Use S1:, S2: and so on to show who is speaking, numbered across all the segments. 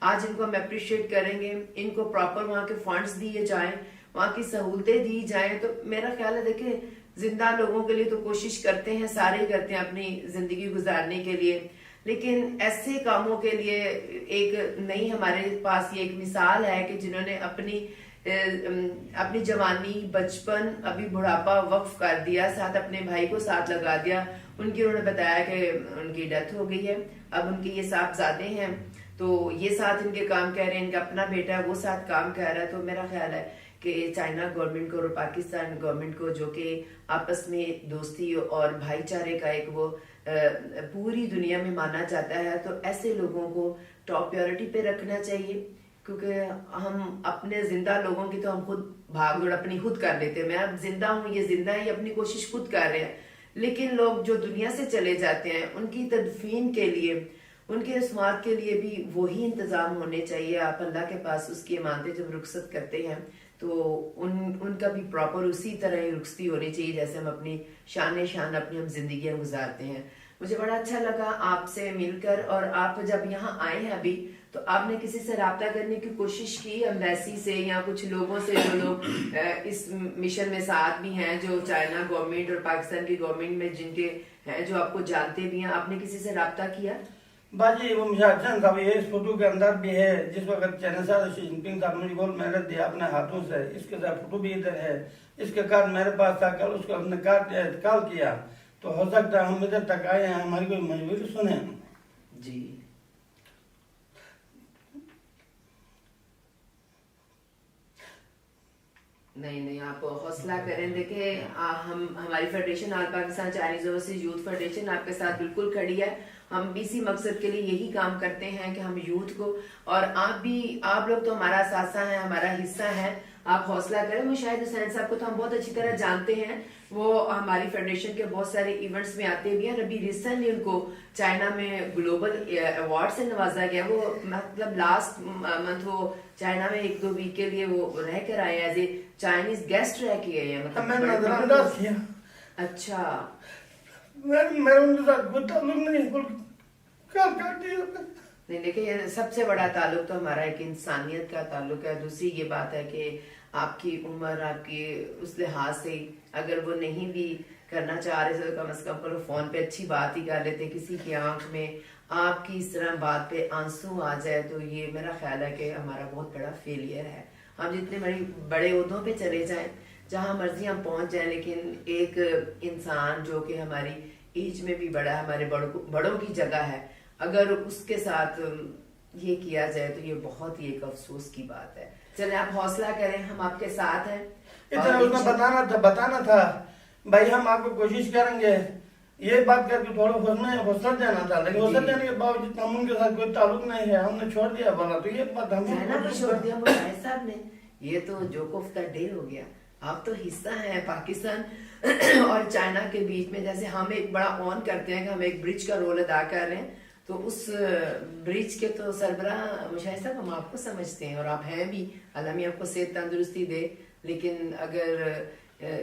S1: آج ان کو ہم اپریشیٹ کریں گے, ان کو پراپر وہاں کے فنڈز دیے جائیں, وہاں کی سہولتیں دی جائیں, تو میرا خیال ہے دیکھیں زندہ لوگوں کے لیے تو کوشش کرتے ہیں, سارے ہی کرتے ہیں اپنی زندگی گزارنے کے لیے, لیکن ایسے کاموں کے لیے ایک نئی ہمارے پاس یہ ایک مثال ہے کہ جنہوں نے اپنی جوانی, بچپن, ابھی بڑھاپا وقف کر دیا, ساتھ اپنے بھائی کو ساتھ لگا دیا. ان کی انہوں نے بتایا کہ ان کی ڈیتھ ہو گئی ہے, اب ان کے یہ صاحبزادے ہیں تو یہ ساتھ ان کے کام کر رہے ہیں, ان کا اپنا بیٹا ہے وہ ساتھ کام کر رہا ہے. تو میرا خیال ہے کہ چائنا گورنمنٹ کو اور پاکستان گورنمنٹ کو, جو کہ آپس میں دوستی اور بھائی چارے کا ایک وہ پوری دنیا میں مانا جاتا ہے, تو ایسے لوگوں کو ٹاپ پریورٹی پہ رکھنا چاہیے, کیونکہ ہم اپنے زندہ لوگوں کی تو ہم خود بھاگ دوڑ اپنی خود کر لیتے ہیں. میں اب زندہ ہوں, یہ زندہ ہے, یہ اپنی کوشش خود کر رہے ہیں, لیکن لوگ جو دنیا سے چلے جاتے ہیں ان کی تدفین کے لیے, ان کے رسومات کے لیے بھی وہی انتظام ہونے چاہیے. آپ اللہ کے پاس اس کی امانتیں جب رخصت کرتے ہیں تو ان کا بھی پراپر اسی طرح ہی رخصتی ہونی چاہیے جیسے ہم اپنی شان اپنی ہم زندگیاں گزارتے ہیں. مجھے بڑا اچھا لگا آپ سے مل کر, اور آپ جب یہاں آئے ہیں ابھی تو آپ نے کسی سے رابطہ کرنے کی کوشش کی ایمبیسی سے یا کچھ لوگوں سے جو لوگ اس مشن میں ساتھ بھی ہیں, جو چائنا گورنمنٹ اور پاکستان کی گورنمنٹ میں جن کے ہیں, جو آپ کو جانتے بھی ہیں, آپ نے کسی سے رابطہ کیا؟
S2: باجی وہ مشاہد صاحب یہ اس فوٹو کے اندر بھی ہے, جس وقت چائنا صاحب شی جن پنگ صاحب مجھے بہت محنت دیا اپنے ہاتھوں سے, اس کے ساتھ فوٹو بھی ادھر ہے, اس کے کارڈ میرے پاس تھا, کل اس کو ہم نے کارڈ کال کیا, تو ہو سکتا ہے ہم ادھر تک آئے ہیں, ہماری کوئی مجبوری سنیں.
S1: جی نہیں آپ حوصلہ کریں. دیکھیں ہماری federation all Pakistan Chinese overseas youth federation آپ کے ساتھ بالکل کھڑی ہے. ہم بھی اسی مقصد کے لیے یہی کام کرتے ہیں کہ ہم یوتھ کو, اور آپ لوگ تو ہمارا اثاثہ ہیں, ہمارا حصہ ہیں, آپ حوصلہ کریں. مشاہد حسین صاحب کو تو ہم بہت اچھی طرح جانتے ہیں, وہ ہماری فیڈریشن کے بہت سارے ایونٹس میں آتے بھی ہیں, اور ابھی ریسنٹلی ان کو چائنا میں گلوبل ایوارڈ سے نوازا گیا. وہ مطلب لاسٹ منتھ وہ چائنا میں 1-2 ویک کے لیے وہ رہ کر آئے, ایز اے چائنیز گیسٹ رہ کے گئے ہیں. مطلب اچھا
S2: میں ان کے ساتھ کوئی تعلق نہیں,
S1: دیکھیں سب سے بڑا تعلق تو ہمارا ایک انسانیت کا تعلق ہے. دوسری یہ بات ہے کہ آپ کی عمر, آپ کی اس لحاظ سے اگر وہ نہیں بھی کرنا چاہ رہے تو کم از کم پر فون پہ اچھی بات ہی کر لیتے. کسی کی آنکھ میں آپ کی اس طرح بات پہ آنسو آ جائے تو یہ میرا خیال ہے کہ ہمارا بہت بڑا فیلئر ہے. ہم جتنے بڑے عہدوں پہ چلے جائیں, جہاں مرضی ہم پہنچ جائیں, لیکن ایک انسان جو کہ ہماری ایج میں بھی بڑا ہے, ہمارے بڑوں کی جگہ ہے, اگر اس کے ساتھ یہ کیا جائے تو یہ بہت ہی ایک افسوس کی بات ہے. چلیں آپ حوصلہ کریں, ہم آپ کے ساتھ ہیں.
S2: اتنا بتانا تھا بھائی, ہم آپ کو کوشش کریں گے, یہ بات کر کے تھوڑا حوصلہ دینا تھا, لیکن حوصلہ دینے کے باوجود ہم ان کے ساتھ کوئی تعلق نہیں ہے, ہم نے چھوڑ دیا بولا, تو یہ بات ہم
S1: چھوڑ دیا مشاہد صاحب نے. یہ تو جوک آف دا ڈے ہو گیا. آپ تو حصہ ہیں پاکستان اور چائنا کے بیچ میں, جیسے ہم ایک بڑا آن کرتے ہیں کہ ہم ایک برج کا رول ادا کر رہے ہیں, تو اس برج کے تو سربراہ مشاہد صاحب ہم آپ کو سمجھتے ہیں, اور آپ ہیں بھی, اللہ میں آپ کو صحت تندرستی دے. لیکن اگر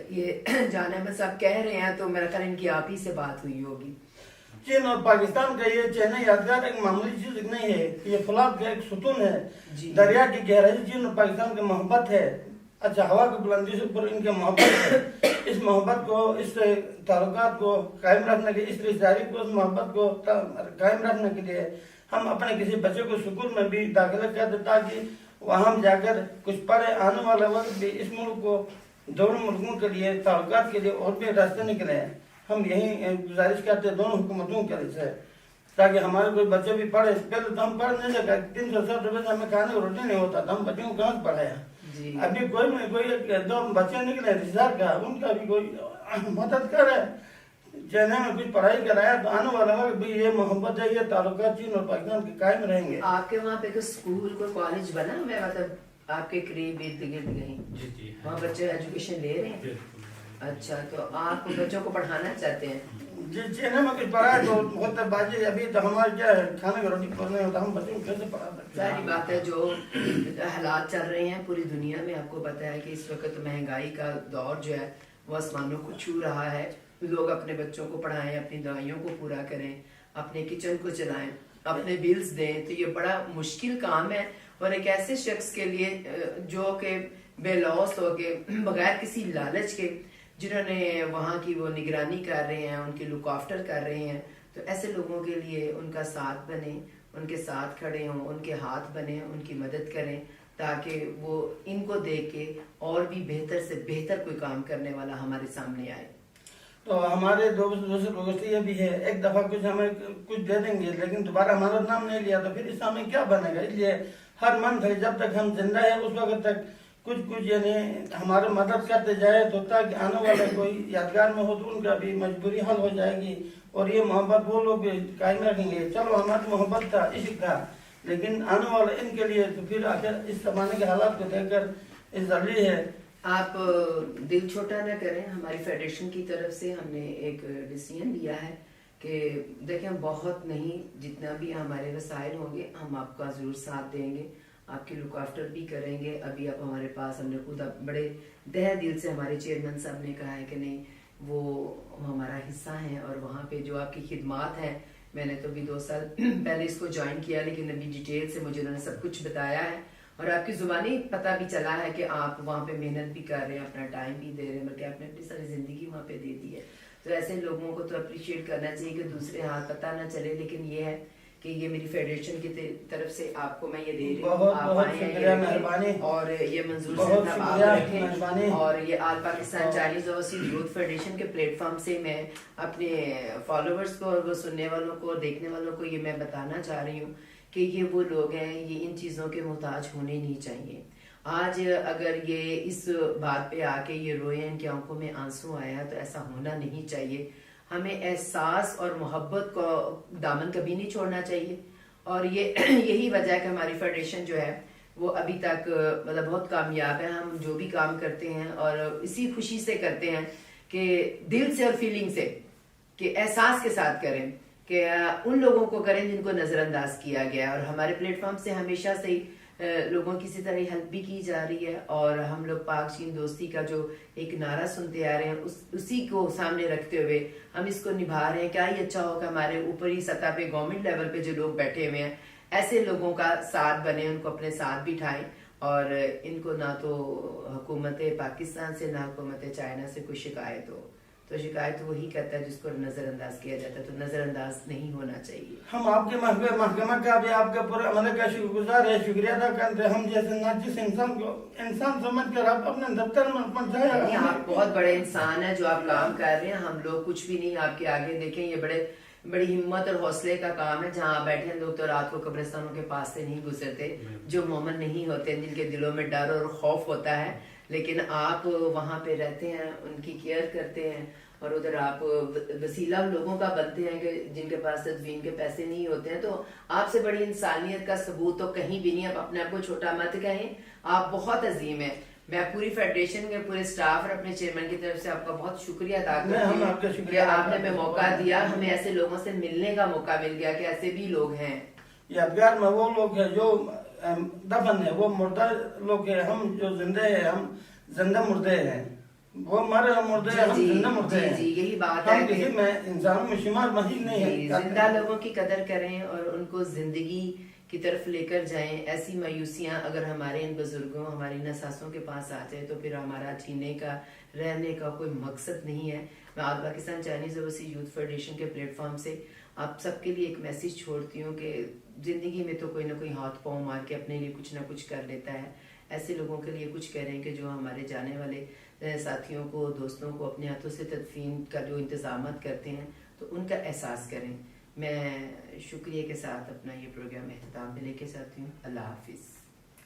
S1: یہ جان احمد صاحب کہہ رہے ہیں تو میرا خیال ان کی آپ ہی سے بات ہوئی ہوگی.
S2: چین اور پاکستان کا یہ چائنا یادگار ایک معمولی چیز نہیں ہے, یہ فولاد کا ایک ستون ہے. دریا کی گہرائی چین اور پاکستان کی محبت ہے. اچھا, ہوا کی بلندی سے اوپر ان کی محبت ہے. اس محبت کو, اس تعلقات کو قائم رکھنے کے, اس رشتہ داری کو, اس محبت کو قائم رکھنے کے لیے ہم اپنے کسی بچے کو سکول میں بھی داخلہ کر دیں, تاکہ وہاں جا کر کچھ پڑھے. آنے والا وقت بھی اس ملک کو دونوں ملکوں کے لیے, تعلقات کے لیے اور بھی راستے نکلے. ہم یہی گزارش کرتے ہیں دونوں حکومتوں کے سے, تاکہ ہمارے کوئی بچے بھی پڑھے. پہلے تو ہم پڑھ نہیں سکتے, 360 روپے سے ہمیں کھانے کو روٹی نہیں ہوتا تھا, ہم بچوں کو کہاں سے پڑھایا. ابھی کوئی 2 بچے نکلے رشتہ کا, ان کا بھی کوئی مدد کرے, چائنا میں کچھ پڑھائی کرایا, تو آنے والا وقت بھی یہ محبت ہے, یہ تعلقات چین اور پاکستان کے قائم رہیں گے.
S1: آپ کے وہاں پہ کوئی اسکول, کوئی کالج بنا ہوا ہے, مطلب آپ کے قریب ارد گرد کہیں وہاں بچے ایجوکیشن لے رہے ہیں؟ اچھا, تو آپ بچوں کو پڑھانا چاہتے ہیں؟
S2: جی, چائنا میں کچھ پڑھا ہے تو بہت باجی, ابھی تو ہمارے کیا ہے, کھانے کا روٹی پڑھنے ہوتا, ہم بچوں کو کیسے پڑھا سکتے ہیں.
S1: ساری بات ہے, جو حالات چل رہے ہیں پوری دنیا میں, آپ کو پتہ ہے کہ اس وقت مہنگائی کا دور جو ہے وہ آسمانوں کو چھو رہا ہے. لوگ اپنے بچوں کو پڑھائیں, اپنی دوائیوں کو پورا کریں, اپنے کچن کو چلائیں. اپنے بلز دیں، تو یہ بڑا مشکل کام ہے، اور ایک ایسے شخص کے لیے جو کہ بے لوث ہو کے بغیر کسی لالچ کے، جنہوں نے وہاں کی وہ نگرانی کر رہے ہیں، ان کی لک آفٹر کر رہے ہیں، تو ایسے لوگوں کے لیے ان کا ساتھ بنیں، ان کے ساتھ کھڑے ہوں، ان کے ہاتھ بنیں، ان کی مدد کریں، تاکہ وہ ان کو دیکھ کے اور بھی بہتر سے بہتر کوئی کام کرنے والا ہمارے سامنے آئے۔
S2: تو ہمارے دوسرے لوگوں سے یہ بھی ہے، ایک دفعہ کچھ ہمیں کچھ دے دیں گے لیکن دوبارہ ہمارا نام نہیں لیا تو پھر اس میں کیا بنے گا؟ اس لیے ہر منتھ جب تک ہم زندہ ہیں اس وقت تک کچھ یعنی ہماری مدد کرتے جائے، تو تاکہ آنے والا کوئی یادگار میں ہو تو ان کا بھی مجبوری حل ہو جائے گی، اور یہ محبت وہ لوگ قائم رکھیں گے۔ چلو ہماری محبت تھا، عشق تھا، لیکن آنے والا ان کے لیے تو پھر آخر اس زمانے کے حالات کو دیکھ کر اس ضروری ہے۔
S1: آپ دل چھوٹا نہ کریں، ہماری فیڈریشن کی طرف سے ہم نے ایک ڈیسیژن لیا ہے کہ دیکھیں بہت نہیں، جتنا بھی ہمارے وسائل ہوں گے ہم آپ کا ضرور ساتھ دیں گے، آپ کی لک آفٹر بھی کریں گے۔ ابھی آپ ہمارے پاس، ہم نے خود بڑے تہہ دل سے ہمارے چیئرمین صاحب نے کہا ہے کہ نہیں وہ ہمارا حصہ ہیں، اور وہاں پہ جو آپ کی خدمات ہیں، میں نے تو ابھی 2 سال پہلے اس کو جوائن کیا، لیکن ابھی ڈیٹیل سے مجھے انہوں نے سب کچھ بتایا ہے، اور آپ کی زبانی پتہ بھی چلا ہے کہ آپ وہاں پہ محنت بھی کر رہے ہیں، اپنا ٹائم بھی دے رہے ہیں، بلکہ آپ نے اپنی ساری زندگی وہاں پہ دے دی ہے۔ تو ایسے لوگوں کو تو اپریشیٹ کرنا چاہیے کہ دوسرے ہاتھ پتہ نہ چلے، لیکن یہ ہے کہ یہ میری فیڈریشن کی طرف سے آپ کو میں یہ دے رہی ہوں، آپ آئیں
S2: شکریہ، مہربانی،
S1: اور یہ منظور صاحب آپ رکھیں، اور یہ all Pakistan Chinese overseas youth federation کے پلیٹ فارم سے میں اپنے فالوورز کو اور وہ سننے والوں کو اور دیکھنے والوں کو یہ میں بتانا چاہ رہی ہوں کہ یہ وہ لوگ ہیں، یہ ان چیزوں کے محتاج ہونے نہیں چاہیے۔ آج اگر یہ اس بات پہ آ کے یہ روئے، ان کی آنکھوں میں آنسو آیا، تو ایسا ہونا نہیں چاہیے۔ ہمیں احساس اور محبت کو دامن کبھی نہیں چھوڑنا چاہیے، اور یہی وجہ ہے کہ ہماری فیڈریشن جو ہے وہ ابھی تک مطلب بہت کامیاب ہے۔ ہم جو بھی کام کرتے ہیں اور اسی خوشی سے کرتے ہیں کہ دل سے اور فیلنگ سے، کہ احساس کے ساتھ کریں، کہ ان لوگوں کو کریں جن کو نظر انداز کیا گیا ہے۔ اور ہمارے پلیٹ فارم سے ہمیشہ سے ہی لوگوں کی اسی طرح ہیلپ بھی کی جا رہی ہے، اور ہم لوگ پاک چین دوستی کا جو ایک نعرہ سنتے آ رہے ہیں اسی کو سامنے رکھتے ہوئے ہم اس کو نبھا رہے ہیں۔ کیا ہی اچھا ہو کہ ہمارے اوپری سطح پہ گورنمنٹ لیول پہ جو لوگ بیٹھے ہوئے ہیں، ایسے لوگوں کا ساتھ بنے، ان کو اپنے ساتھ بٹھائیں، اور ان کو نہ تو حکومت پاکستان سے نہ حکومت چائنا سے کوئی شکایت ہو، تو شکایت وہی کرتا ہے جس کو نظر انداز کیا جاتا ہے، تو نظر انداز نہیں ہونا چاہیے۔
S2: ہم آپ کے محکمہ کا بھی آپ کا پورا عملے کا شکر گزار ہے، شکریہ ادا کرتے ہیں۔ ہم جیسے ناچیز انسان کو انسان سمجھ کر آپ اپنے دفتر میں پہنچایا۔
S1: آپ بہت بڑے انسان ہیں جو آپ کام کر رہے ہیں، ہم لوگ کچھ بھی نہیں آپ کے آگے۔ دیکھیں یہ بڑی ہمت اور حوصلے کا کام ہے۔ جہاں آپ بیٹھے ہیں، لوگ تو رات کو قبرستانوں کے پاس سے نہیں گزرتے، جو مومن نہیں ہوتے، جن کے دلوں میں ڈر اور خوف ہوتا ہے، لیکن آپ وہاں پہ رہتے ہیں، ان کی کیئر کرتے ہیں، اور ادھر آپ وسیلہ لوگوں کا بنتے ہیں کہ جن کے پاس تدفین کے پیسے نہیں ہوتے ہیں۔ تو آپ سے بڑی انسانیت کا ثبوت تو کہیں بھی نہیں۔ آپ اپنے آپ کو چھوٹا مت کہیں، آپ بہت عظیم ہیں۔ میں پوری فیڈریشن کے پورے سٹاف اور اپنے چیئرمین کی طرف سے آپ کا بہت شکریہ ادا کرتی ہوں کہ آپ نے ہمیں موقع دیا، ہمیں ایسے لوگوں سے ملنے کا موقع مل گیا کہ ایسے بھی لوگ ہیں۔
S2: یادگار میں وہ لوگ ہیں جو دفن ہے، وہ مردہ لوگ ہیں، ہم جو زندہ ہیں ہم زندہ مردے ہیں، وہ مرے مردے ہیں، ہم زندہ مردے ہیں۔
S1: جی یہی بات ہے
S2: ہم کسی میں انسانوں میں شمار محیل نہیں ہے۔
S1: زندہ لوگوں کی قدر کریں اور ان کو زندگی کی طرف لے کر جائیں۔ ایسی مایوسیاں اگر ہمارے ان بزرگوں، ہماری نساسوں کے پاس آ جائے تو پھر ہمارا جینے کا، رہنے کا کوئی مقصد نہیں ہے۔ میں all Pakistan Chinese overseas youth federation کے پلیٹ فارم سے آپ سب کے لیے ایک میسیج چھوڑتی ہوں کہ زندگی میں تو کوئی نہ کوئی ہاتھ پاؤں مار کے اپنے لیے کچھ نہ کچھ کر لیتا ہے۔ ایسے لوگوں کے لیے کچھ کریں کہ جو ہمارے جانے والے ساتھیوں کو، دوستوں کو اپنے ہاتھوں سے تدفین کا جو انتظامات کرتے ہیں تو ان کا احساس کریں۔ میں شکریہ کے ساتھ اپنا یہ پروگرام اختتام پہ لے کے جاتی ہوں۔ اللہ حافظ۔